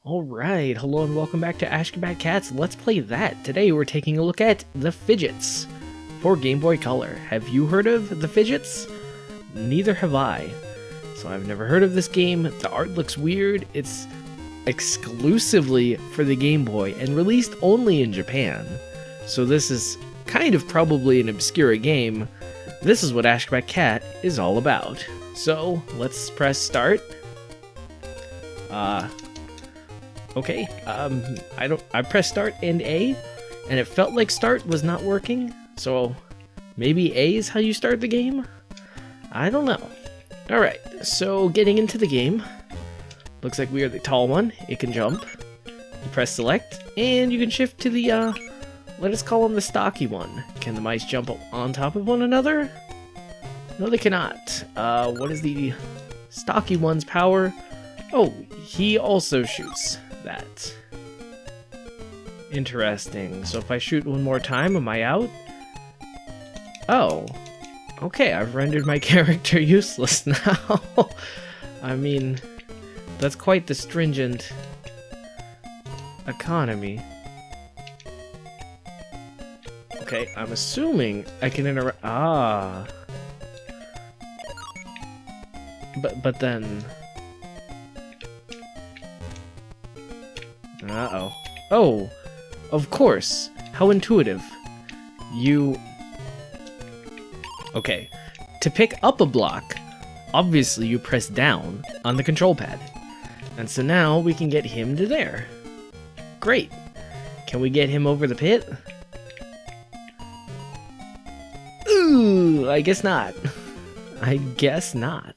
Alright, hello and welcome back to Ashgabat Cat's Let's Play That. Today we're taking a look at the Fidgetts for Game Boy Color. Have you heard of the Fidgetts? Neither have I. So I've never heard of this game. The art looks weird. It's exclusively for the Game Boy and released only in Japan. So this is kind of probably an obscure game. This is what Ashgabat Cat is all about. So let's press start. Okay, I pressed start and A, and it felt like start was not working, so maybe A is how you start the game? I don't know. Alright, so getting into the game, looks like we are the tall one. It can jump. You press select, and you can shift to the, let us call him the stocky one. Can the mice jump on top of one another? No, they cannot. What is the stocky one's power? Oh, he also shoots that. Interesting. So if I shoot one more time, am I out? Oh. Okay, I've rendered my character useless now. I mean, that's quite the stringent economy. Okay, I'm assuming I can interact. Ah. But then. Uh-oh. Oh, of course. How intuitive. Okay. To pick up a block, obviously you press down on the control pad. And so now we can get him to there. Great. Can we get him over the pit? Ooh, I guess not. I guess not.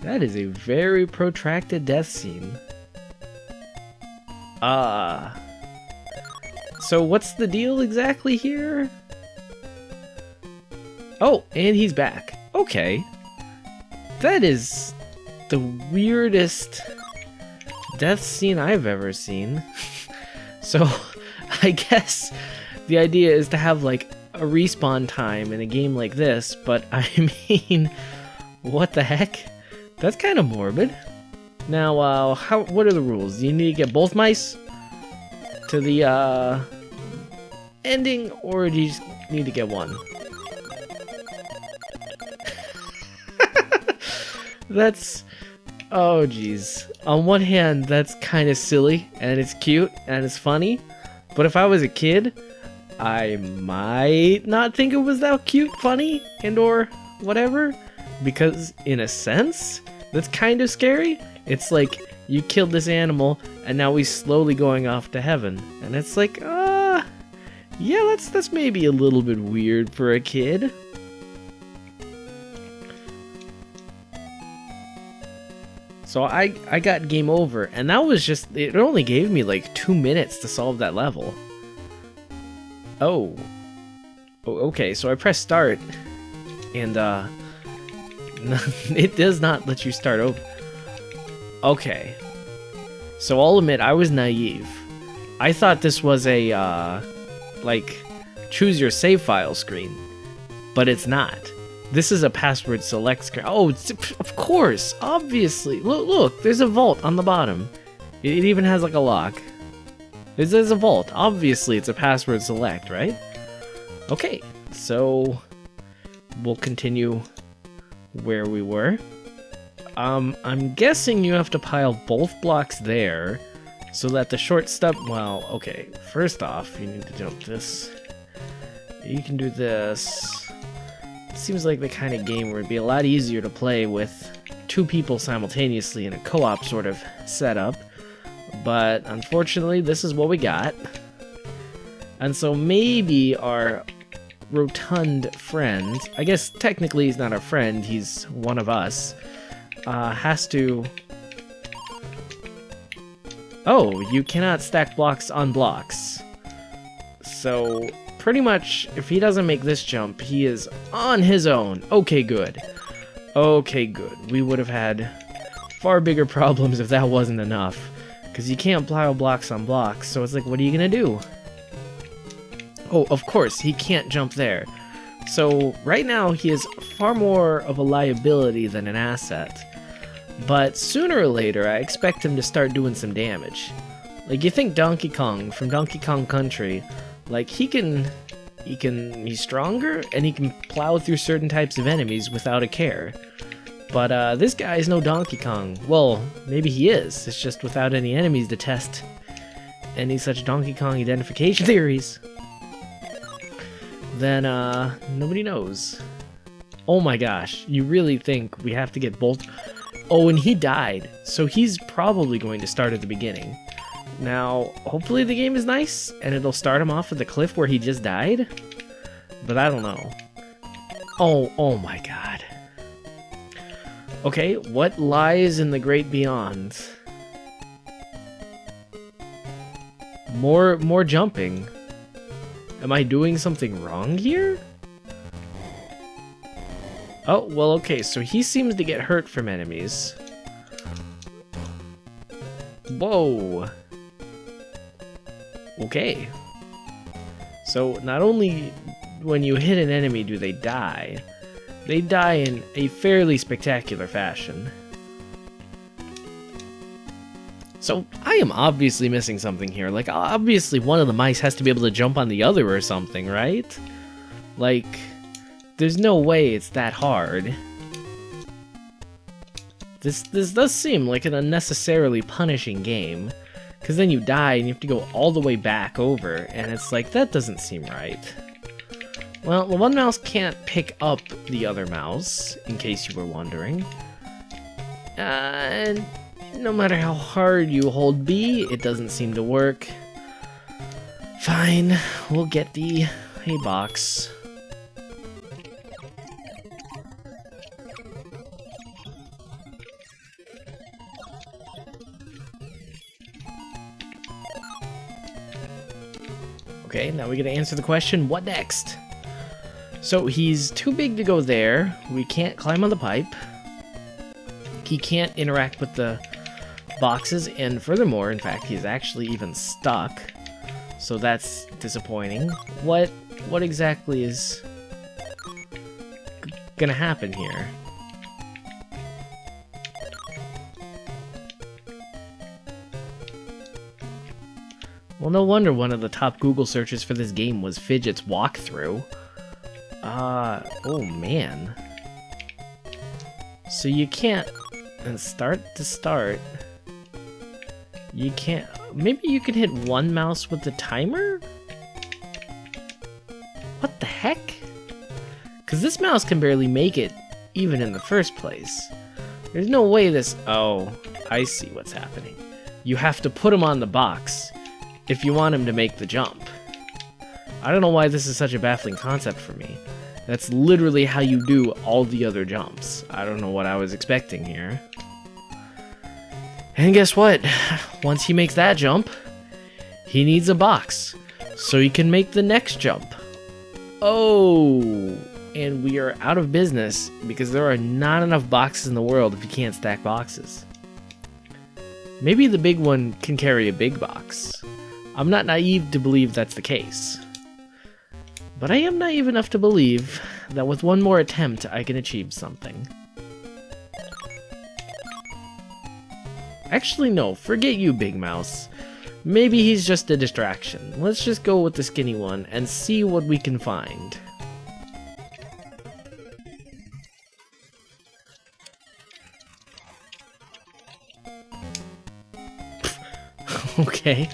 That is a very protracted death scene. So what's the deal exactly here? Oh, and he's back. Okay. That is the weirdest death scene I've ever seen. So, I guess the idea is to have, like, a respawn time in a game like this, but I mean, what the heck? That's kind of morbid. Now, what are the rules? Do you need to get both mice to the, ending, or do you just need to get one? That's... oh, jeez. On one hand, that's kind of silly, and it's cute, and it's funny, but if I was a kid, I might not think it was that cute, funny, and or whatever, because, in a sense, that's kind of scary. It's like, you killed this animal, and now he's slowly going off to heaven. And it's like, yeah, that's maybe a little bit weird for a kid. So I got game over, and that was just, it only gave me like 2 minutes to solve that level. Oh, okay, so I pressed start, and it does not let you start over. Okay. So I'll admit, I was naive. I thought this was a, like, choose your save file screen. But it's not. This is a password select screen. Oh, of course! Obviously! Look, there's a vault on the bottom. It even has, like, a lock. There's a vault. Obviously, it's a password select, right? Okay, so we'll continue where we were. I'm guessing you have to pile both blocks there, so that the short step, well, okay, first off, you need to jump this. You can do this. It seems like the kind of game where it'd be a lot easier to play with 2 people simultaneously in a co-op sort of setup, but unfortunately, this is what we got. And so maybe our rotund friend, I guess technically he's not our friend, he's one of us, has to... Oh, you cannot stack blocks on blocks. So, pretty much, if he doesn't make this jump, he is on his own. Okay, good. Okay, good. We would have had far bigger problems if that wasn't enough. Because you can't pile blocks on blocks, so it's like, what are you gonna do? Oh, of course, he can't jump there. So, right now, he is far more of a liability than an asset. But sooner or later, I expect him to start doing some damage. Like, you think Donkey Kong from Donkey Kong Country, like, he's stronger and he can plow through certain types of enemies without a care. But this guy is no Donkey Kong. Well, maybe he is. It's just without any enemies to test any such Donkey Kong identification theories. Then nobody knows. Oh my gosh, you really think we have to get both? Oh, and he died, so he's probably going to start at the beginning. Now, hopefully the game is nice, and it'll start him off at the cliff where he just died? But I don't know. Oh my god. Okay, what lies in the great beyond? More jumping. Am I doing something wrong here? Oh, well, okay, so he seems to get hurt from enemies. Whoa. Okay. So, not only when you hit an enemy do they die in a fairly spectacular fashion. So, I am obviously missing something here. Like, obviously one of the mice has to be able to jump on the other or something, right? Like, there's no way it's that hard. This does seem like an unnecessarily punishing game, because then you die and you have to go all the way back over, and it's like, that doesn't seem right. Well, the one mouse can't pick up the other mouse, in case you were wondering. And no matter how hard you hold B, it doesn't seem to work. Fine, we'll get the hay box. Okay, now we gotta answer the question, what next? So he's too big to go there. We can't climb on the pipe. He can't interact with the boxes, and furthermore, in fact, he's actually even stuck. So that's disappointing. What exactly is gonna happen here? Well, no wonder one of the top Google searches for this game was Fidgetts walkthrough. Oh man. So you can't, and start to start, you can't, maybe you can hit one mouse with the timer? What the heck? Because this mouse can barely make it, even in the first place. There's no way this, oh, I see what's happening. You have to put him on the box if you want him to make the jump. I don't know why this is such a baffling concept for me. That's literally how you do all the other jumps. I don't know what I was expecting here. And guess what? Once he makes that jump, he needs a box so he can make the next jump. Oh, and we are out of business because there are not enough boxes in the world if you can't stack boxes. Maybe the big one can carry a big box. I'm not naive to believe that's the case. But I am naive enough to believe that with one more attempt, I can achieve something. Actually, no, forget you, Big Mouse. Maybe he's just a distraction. Let's just go with the skinny one and see what we can find. Okay,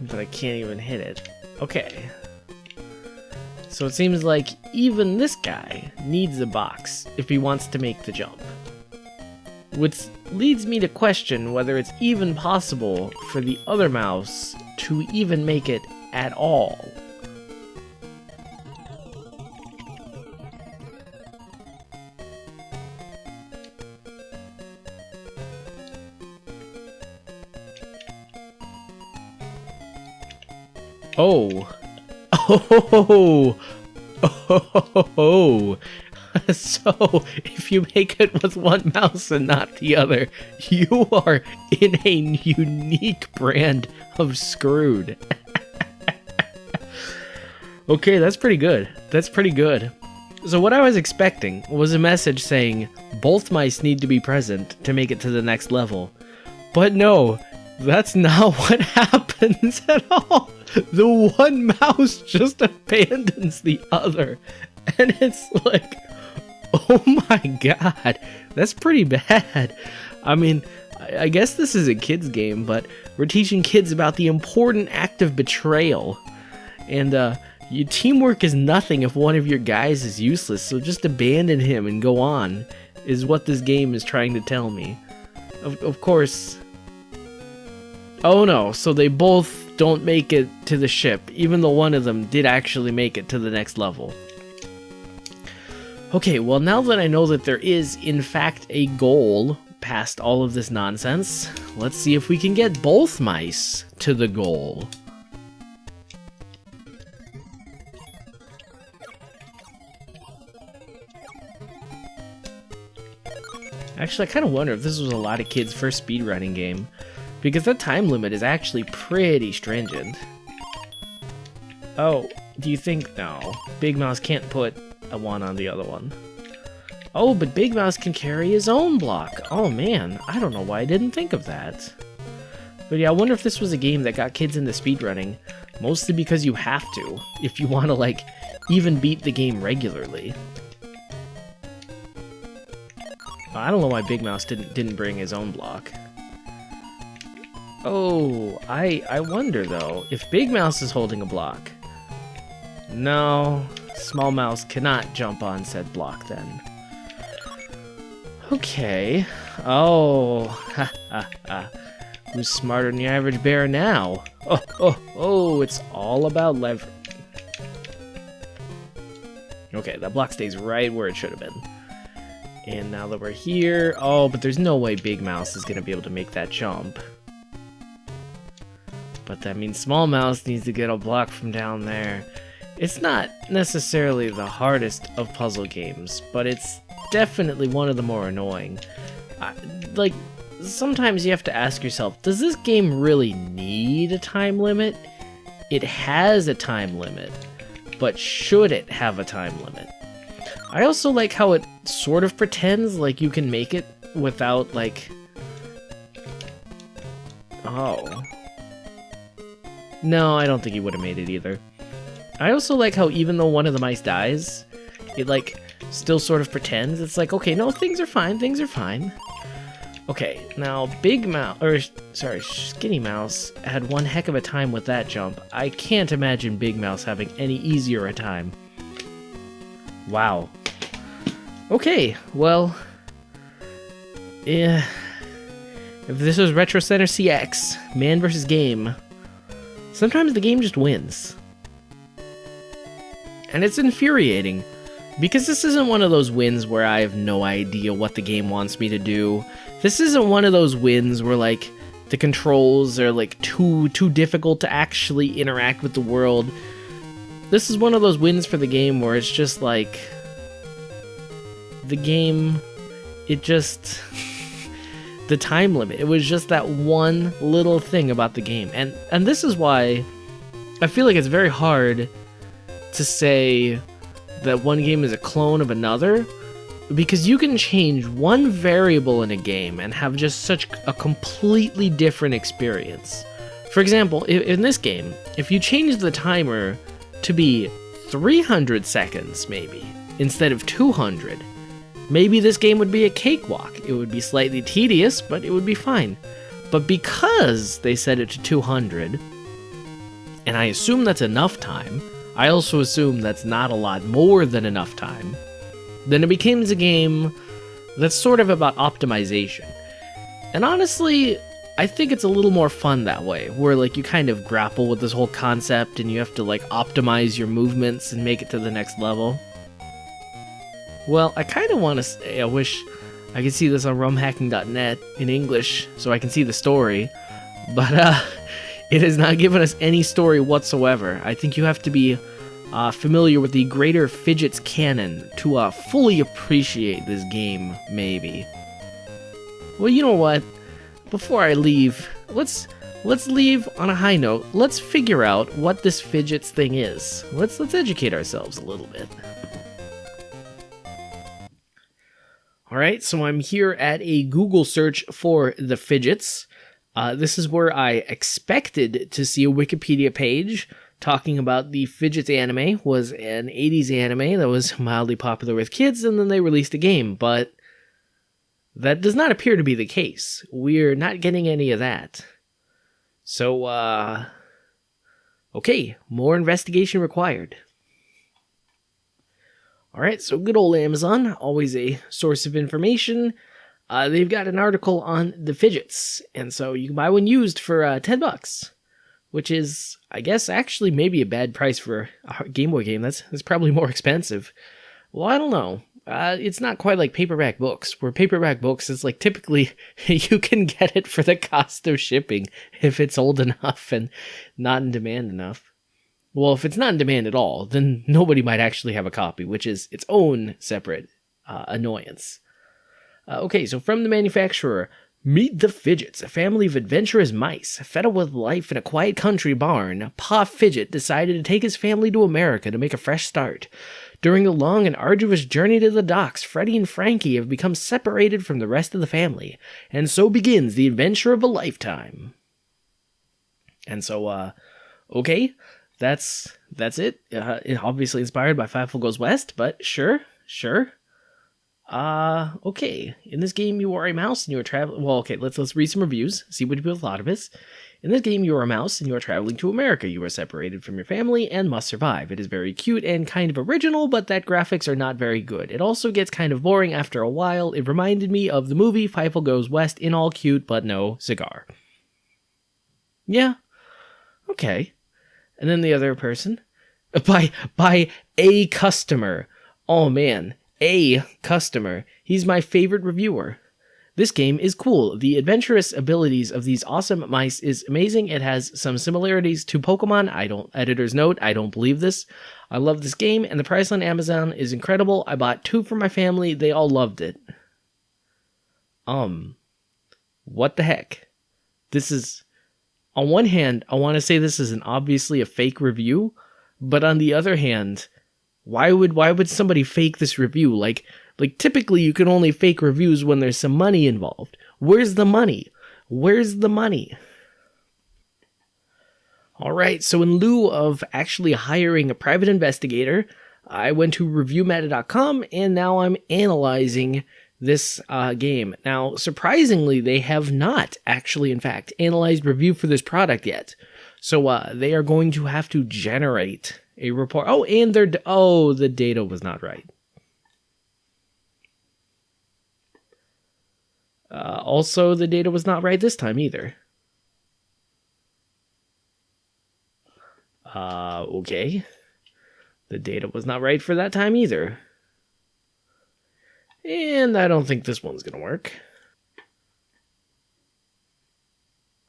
but I can't even hit it. Okay. So it seems like even this guy needs a box if he wants to make the jump. Which leads me to question whether it's even possible for the other mouse to even make it at all. Oh. Oh. Oh. So, if you make it with one mouse and not the other, you are in a unique brand of screwed. Okay, that's pretty good. That's pretty good. So what I was expecting was a message saying, both mice need to be present to make it to the next level. But no, that's not what happens at all. The one mouse just abandons the other. And it's like, oh my god, that's pretty bad. I mean, I guess this is a kid's game, but we're teaching kids about the important act of betrayal. And your teamwork is nothing if one of your guys is useless, so just abandon him and go on, is what this game is trying to tell me. Of course. Oh no, so they both don't make it to the ship, even though one of them did actually make it to the next level. Okay, well now that I know that there is, in fact, a goal past all of this nonsense, let's see if we can get both mice to the goal. Actually, I kind of wonder if this was a lot of kids' first speedrunning game, because that time limit is actually pretty stringent. Oh, do you think... No, Big Mouse can't put a 1 on the other one. Oh, but Big Mouse can carry his own block. Oh man, I don't know why I didn't think of that. But yeah, I wonder if this was a game that got kids into speedrunning, mostly because you have to, if you want to, like, even beat the game regularly. I don't know why Big Mouse didn't bring his own block. Oh, I wonder though, if Big Mouse is holding a block. No, Small Mouse cannot jump on said block then. Okay. Oh, ha ha ha. Who's smarter than the average bear now? Oh, it's all about leverage. Okay, that block stays right where it should have been. And now that we're here... Oh, but there's no way Big Mouse is going to be able to make that jump. But that means Small Mouse needs to get a block from down there. It's not necessarily the hardest of puzzle games, but it's definitely one of the more annoying. Like, sometimes you have to ask yourself, does this game really need a time limit? It has a time limit, but should it have a time limit? I also like how it sort of pretends like you can make it without, like... Oh. No, I don't think he would have made it either. I also like how even though one of the mice dies, it, like, still sort of pretends. It's like, okay, no, things are fine, things are fine. Okay, now Skinny Mouse had one heck of a time with that jump. I can't imagine Big Mouse having any easier a time. Wow. Okay, well, yeah, if this was Retro Center CX, man versus game, sometimes the game just wins. And it's infuriating, because this isn't one of those wins where I have no idea what the game wants me to do. This isn't one of those wins where, like, the controls are, like, too difficult to actually interact with the world. This is one of those wins for the game where it's just, like... The game, it just... the time limit. It was just that one little thing about the game. And this is why I feel like it's very hard to say that one game is a clone of another, because you can change one variable in a game and have just such a completely different experience. For example, in this game, if you change the timer to be 300 seconds, maybe, instead of 200, maybe this game would be a cakewalk. It would be slightly tedious, but it would be fine. But because they set it to 200, and I assume that's enough time, I also assume that's not a lot more than enough time, then it becomes a game that's sort of about optimization. And honestly, I think it's a little more fun that way, where like you kind of grapple with this whole concept and you have to like optimize your movements and make it to the next level. Well, I kind of want to say I wish I could see this on rumhacking.net in English so I can see the story, but it has not given us any story whatsoever. I think you have to be familiar with the greater Fidgetts canon to fully appreciate this game, maybe. Well, you know what? Before I leave, let's leave on a high note. Let's figure out what this Fidgetts thing is. Let's educate ourselves a little bit. All right, so I'm here at a Google search for the Fidgetts. This is where I expected to see a Wikipedia page talking about the Fidgetts anime. Was an 80s anime that was mildly popular with kids, and then they released a game, but that does not appear to be the case. We're not getting any of that. So, okay, more investigation required. Alright, so good old Amazon, always a source of information. They've got an article on the Fidgetts, and so you can buy one used for $10, which is, I guess, actually maybe a bad price for a Game Boy game. That's probably more expensive. Well, I don't know. It's not quite like paperback books, where paperback books is like typically you can get it for the cost of shipping if it's old enough and not in demand enough. Well, if it's not in demand at all, then nobody might actually have a copy, which is its own separate annoyance. Okay, so from the manufacturer, meet the Fidgetts, a family of adventurous mice. Fed up with life in a quiet country barn, Pa Fidget decided to take his family to America to make a fresh start. During a long and arduous journey to the docks, Freddie and Frankie have become separated from the rest of the family, and so begins the adventure of a lifetime. And so, okay, that's it. Obviously inspired by Fievel Goes West, but sure. Okay. In this game, you are a mouse and you are traveling. Well, okay, let's read some reviews, see what people thought of this. In this game, you are a mouse and you are traveling to America. You are separated from your family and must survive. It is very cute and kind of original, but that graphics are not very good. It also gets kind of boring after a while. It reminded me of the movie Fievel Goes West in all cute, but no cigar. Yeah. Okay. And then the other person, by a customer. Oh man, a customer. He's my favorite reviewer. This game is cool. The adventurous abilities of these awesome mice is amazing. It has some similarities to Pokemon. Editor's note, I don't believe this. I love this game, and the price on Amazon is incredible. I bought 2 for my family. They all loved it. What the heck? This is... On one hand, I want to say this is obviously a fake review, but on the other hand, why would somebody fake this review? Like typically you can only fake reviews when there's some money involved. Where's the money? All right, so in lieu of actually hiring a private investigator, I went to reviewmeta.com and now I'm analyzing this game. Now, surprisingly, they have not actually, in fact, analyzed review for this product yet. So they are going to have to generate a report. Oh, and the data was not right. Also, the data was not right this time either. Okay. The data was not right for that time either. And I don't think this one's gonna work.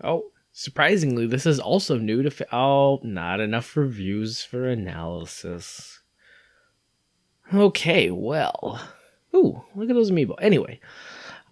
Oh, surprisingly, this is also new to not enough reviews for analysis. Okay, well. Ooh, look at those amiibo. Anyway.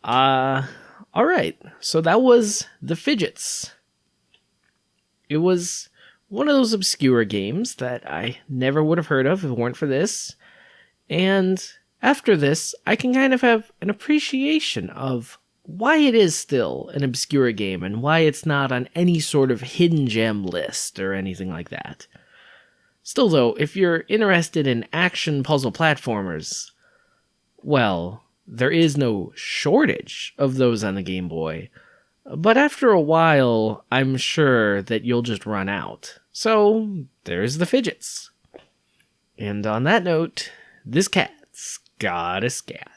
Alright. So that was the Fidgetts. It was one of those obscure games that I never would have heard of if it weren't for this. And after this, I can kind of have an appreciation of why it is still an obscure game and why it's not on any sort of hidden gem list or anything like that. Still though, if you're interested in action puzzle platformers, well, there is no shortage of those on the Game Boy. But after a while, I'm sure that you'll just run out. So, there's the Fidgetts. And on that note, this cat's got a scat.